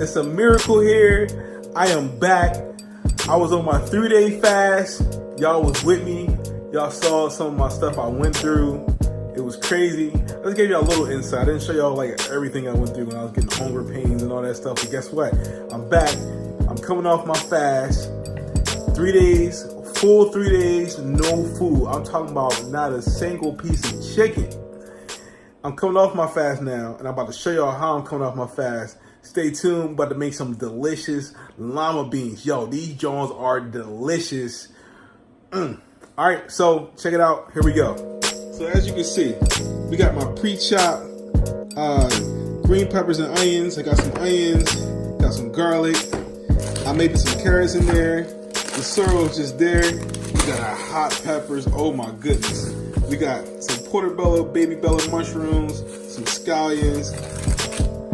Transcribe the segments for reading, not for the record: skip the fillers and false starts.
It's a miracle here. I am back. I was on my 3-day fast. Y'all was with me. Y'all saw some of my stuff I went through. It was crazy. I just gave y'all a little insight. I didn't show y'all like everything I went through when I was getting hunger pains and all that stuff. But guess what? I'm back. I'm coming off my fast. 3 days, full 3 days, no food. I'm talking about not a single piece of chicken. I'm coming off my fast now, and I'm about to show y'all how I'm coming off my fast. Stay tuned. I'm about to make some delicious llama beans. Yo, these Jones are delicious. All right, so check it out. Here we go. So as you can see, we got my pre-chopped green peppers and onions. I got some onions, got some garlic. I made some carrots in there. The sorrel is just there. We got our hot peppers. Oh my goodness. We got some portobello, baby bella mushrooms, some scallions,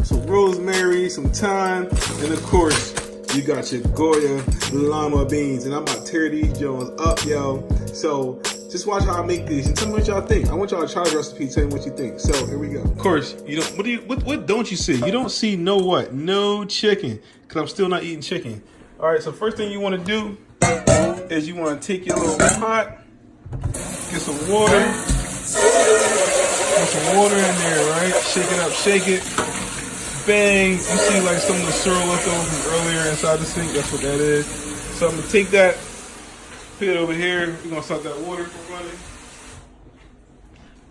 some rosemary, some thyme, and of course, you got your Goya llama beans. And I'm about to tear these Jones up, yo. So just watch how I make these and tell me what y'all think. I want y'all to try the recipe, tell me what you think. So here we go. Of course, you don't. What don't you see? You don't see no chicken, because I'm still not eating chicken. All right. So first thing you want to do is you want to take your little pot, get some water, put some water in there, right? Shake it up, shake it. Bang! You see like some of the sorrel left over from earlier inside the sink. That's what that is. So I'm gonna take that, put it over here. We're gonna start that water from running.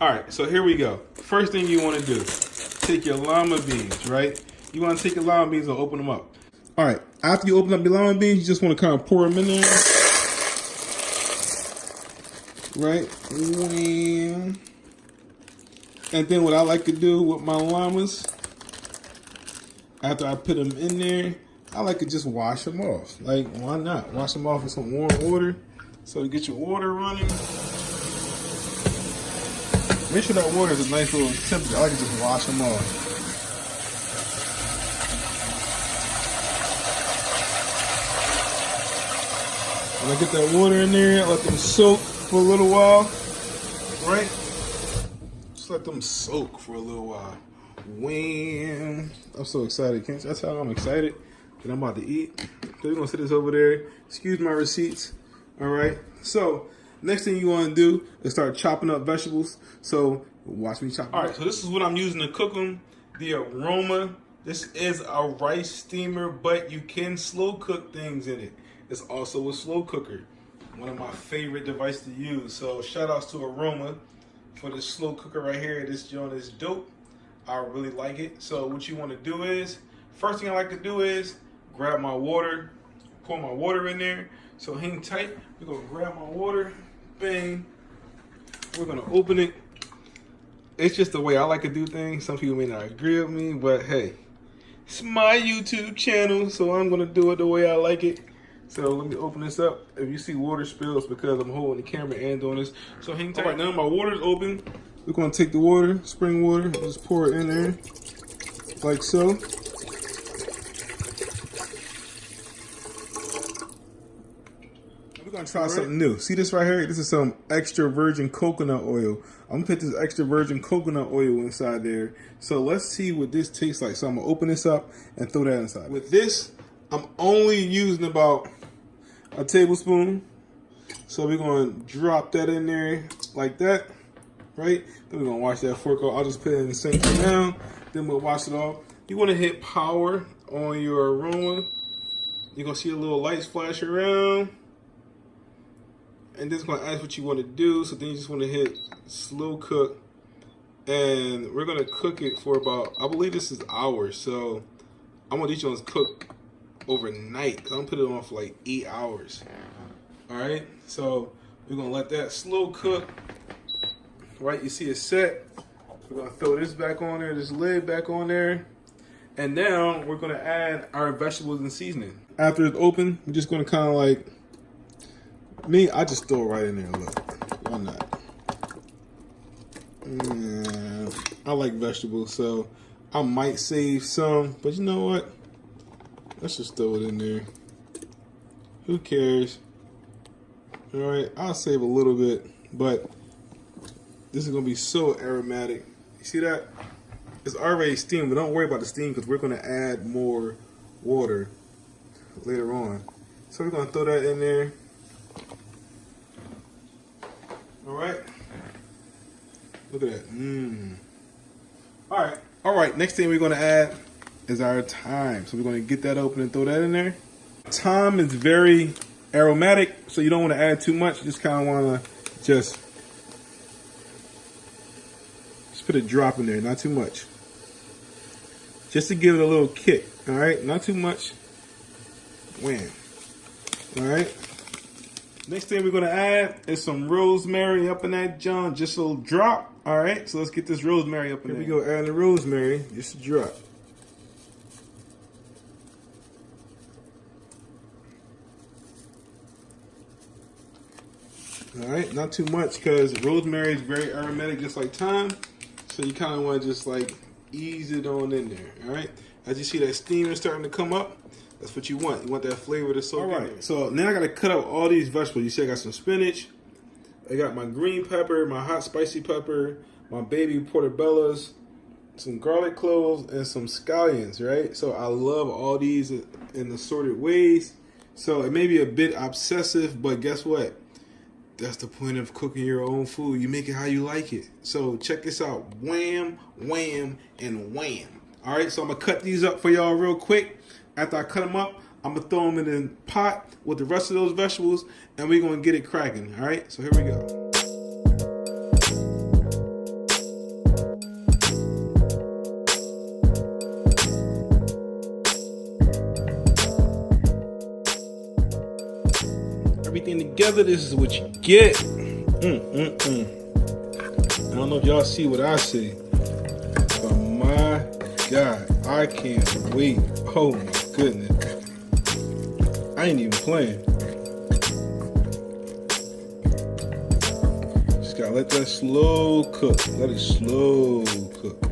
All right, so here we go. First thing you want to do, take your llama beans, right? You want to take your llama beans and open them up. All right, after you open up your llama beans, you just want to kind of pour them in there, right? And then what I like to do with my llamas, after I put them in there, I like to just wash them off. Like, why not? Wash them off with some warm water. So to get your water running, make sure that water is a nice little temperature. I like to just wash them off. When I get that water in there, let them soak for a little while, right? Just let them soak for a little while. Wham! I'm so excited. That's how I'm excited that I'm about to eat. So we're gonna set this over there. Excuse my receipts. All right. So next thing you want to do is start chopping up vegetables. So watch me chop. All right. So this is what I'm using to cook them. The aroma. This is a rice steamer, but you can slow cook things in it. It's also a slow cooker. One of my favorite devices to use. So shout outs to Aroma for this slow cooker right here. This joint is dope. I really like it. So what you want to do is, first thing I like to do is grab my water, pour my water in there. So hang tight. We're going to grab my water. Bang. We're going to open it. It's just the way I like to do things. Some people may not agree with me, but hey, it's my YouTube channel, so I'm going to do it the way I like it. So let me open this up. If you see water spills, because I'm holding the camera and doing this. So hang tight. All right, now my water's open. We're going to take the water, spring water, just pour it in there, like so. We're going to try something new. See this right here? This is some extra virgin coconut oil. I'm going to put this extra virgin coconut oil inside there. So let's see what this tastes like. So I'm going to open this up and throw that inside. With this, I'm only using about a tablespoon. So we're going to drop that in there like that. Right? Then we're going to wash that fork off. I'll just put it in the sink for now. Then we'll wash it off. You want to hit power on your aroma. You're going to see a little lights flash around. And this is going to ask what you want to do. So then you just want to hit slow cook. And we're going to cook it for about, I believe this is hours. So I want these ones cooked overnight. I'm going to put it on for like 8 hours. All right? So we're going to let that slow cook. Right, you see it set. We're gonna throw this back on there, this lid back on there. And now we're gonna add our vegetables and seasoning. After it's open, we're just gonna kind of like, I just throw it right in there, look. Why not? I like vegetables, so I might save some, but you know what? Let's just throw it in there. Who cares? All right, I'll save a little bit, but this is going to be so aromatic. You see that? It's already steamed, but don't worry about the steam because we're going to add more water later on. So we're gonna throw that in there. All right. Look at that. All right. Next thing we're gonna add is our thyme. So we're gonna get that open and throw that in there. Thyme is very aromatic, so you don't want to add too much. You just kind of want to just put a drop in there, not too much. Just to give it a little kick, all right? Not too much. Wham. All right. Next thing we're going to add is some rosemary up in that John, just a little drop. All right, so let's get this rosemary up in there. Here we go, add the rosemary, just a drop. All right, not too much because rosemary is very aromatic, just like thyme. So you kind of want to just like ease it on in there. All right, as you see that steam is starting to come up, that's what you want. You want that flavor to soak in. All right, so now I got to cut out all these vegetables. You see I got some spinach, I got my green pepper, my hot spicy pepper, my baby portobellos, some garlic cloves, and some scallions, right? So I love all these in assorted ways. So it may be a bit obsessive, but guess what? That's the point of cooking your own food. You make it how you like it. So check this out. Wham, wham, and wham. All right, so I'm going to cut these up for y'all real quick. After I cut them up, I'm going to throw them in a pot with the rest of those vegetables, and we're going to get it cracking. All right, so here we go. Everything together, this is what you get. I don't know if y'all see what I see, but my God, I can't wait. Oh my goodness. I ain't even playing. Just gotta let that slow cook. Let it slow cook.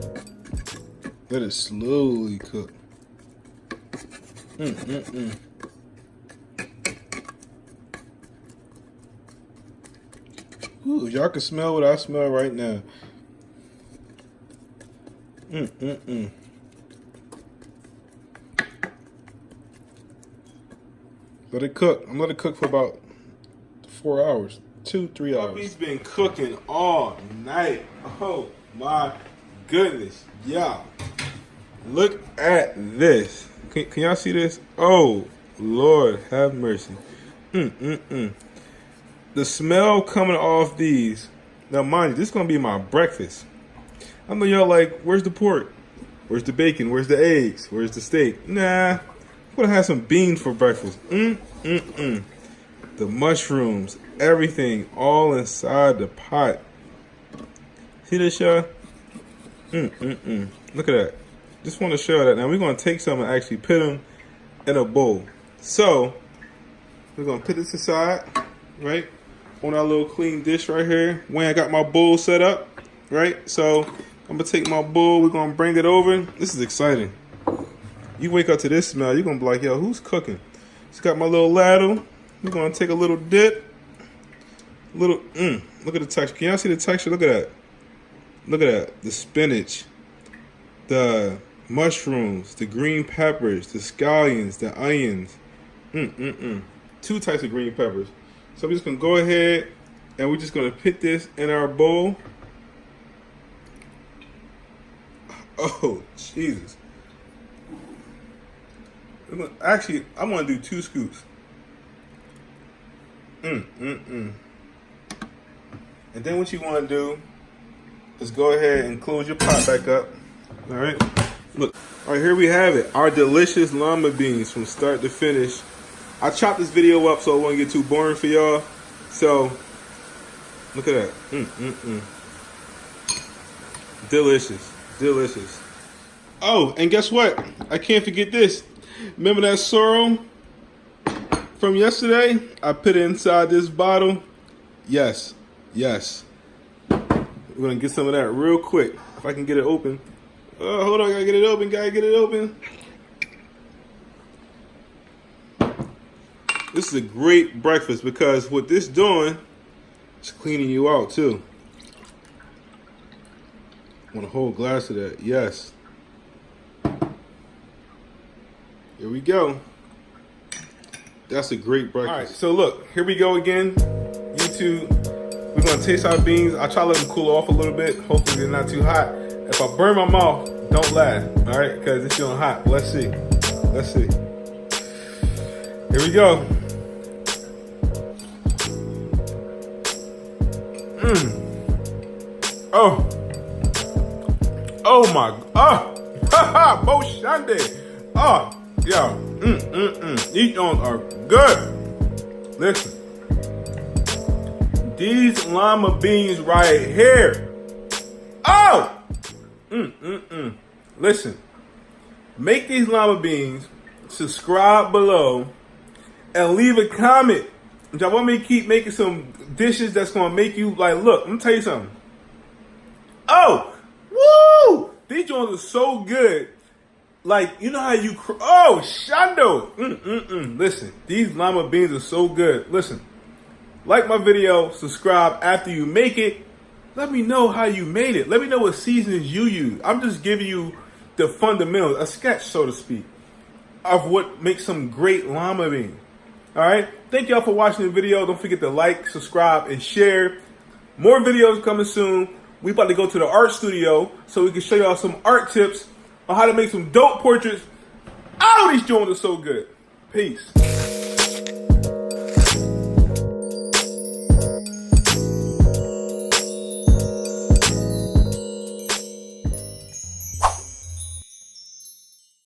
Let it slowly cook. Ooh, y'all can smell what I smell right now. Let it cook. I'm letting it cook for about 4 hours. 2-3 hours. Puppy's been cooking all night. Oh my goodness. Y'all. Look at this. Can y'all see this? Oh, Lord have mercy. The smell coming off these. Now, mind you, this is going to be my breakfast. I know y'all like, where's the pork? Where's the bacon? Where's the eggs? Where's the steak? Nah, I'm going to have some beans for breakfast. The mushrooms, everything, all inside the pot. See this, y'all? Look at that. Just want to show that. Now, we're going to take some and actually put them in a bowl. So, we're going to put this aside, right? On our little clean dish right here. When I got my bowl set up, right? So I'm gonna take my bowl, we're gonna bring it over. This is exciting. You wake up to this smell, you're gonna be like, yo, who's cooking? Just got my little ladle. We're gonna take a little dip. Look at the texture. Can y'all see the texture? Look at that. Look at that. The spinach, the mushrooms, the green peppers, the scallions, the onions. 2 types of green peppers. So we're just going to go ahead and we're just going to put this in our bowl. Oh, Jesus. Actually, I'm going to do 2 scoops. And then what you want to do is go ahead and close your pot back up. All right. Look. All right, here we have it. Our delicious lima beans from start to finish. I chopped this video up so it won't get too boring for y'all. So, look at that. Delicious. Delicious. Oh, and guess what? I can't forget this. Remember that sorrel from yesterday? I put it inside this bottle. Yes. Yes. We're going to get some of that real quick. If I can get it open. Oh, hold on. Gotta get it open. Gotta get it open. This is a great breakfast because what this doing is cleaning you out too. I want a whole glass of that. Yes. Here we go. That's a great breakfast. All right, so look, here we go again. YouTube, we're gonna taste our beans. I'll try to let them cool off a little bit. Hopefully they're not too hot. If I burn my mouth, don't laugh, all right? Because it's feeling hot. Let's see. Let's see. Here we go. Oh. Oh my. Oh. Haha. Boshande. Oh. Yeah. These ones are good. Listen. These lima beans right here. Oh. Listen. Make these lima beans. Subscribe below. And leave a comment. Y'all want me to keep making some dishes that's going to make you like, look, let me tell you something. Oh, woo! These joints are so good. Like, you know how you, oh, Shando. Listen, these lima beans are so good. Listen, like my video, subscribe after you make it. Let me know how you made it. Let me know what seasonings you use. I'm just giving you the fundamentals, a sketch, so to speak, of what makes some great lima beans. All right. Thank y'all for watching the video. Don't forget to like, subscribe, and share. More videos coming soon. We about to go to the art studio so we can show y'all some art tips on how to make some dope portraits. Oh, these joints are so good. Peace.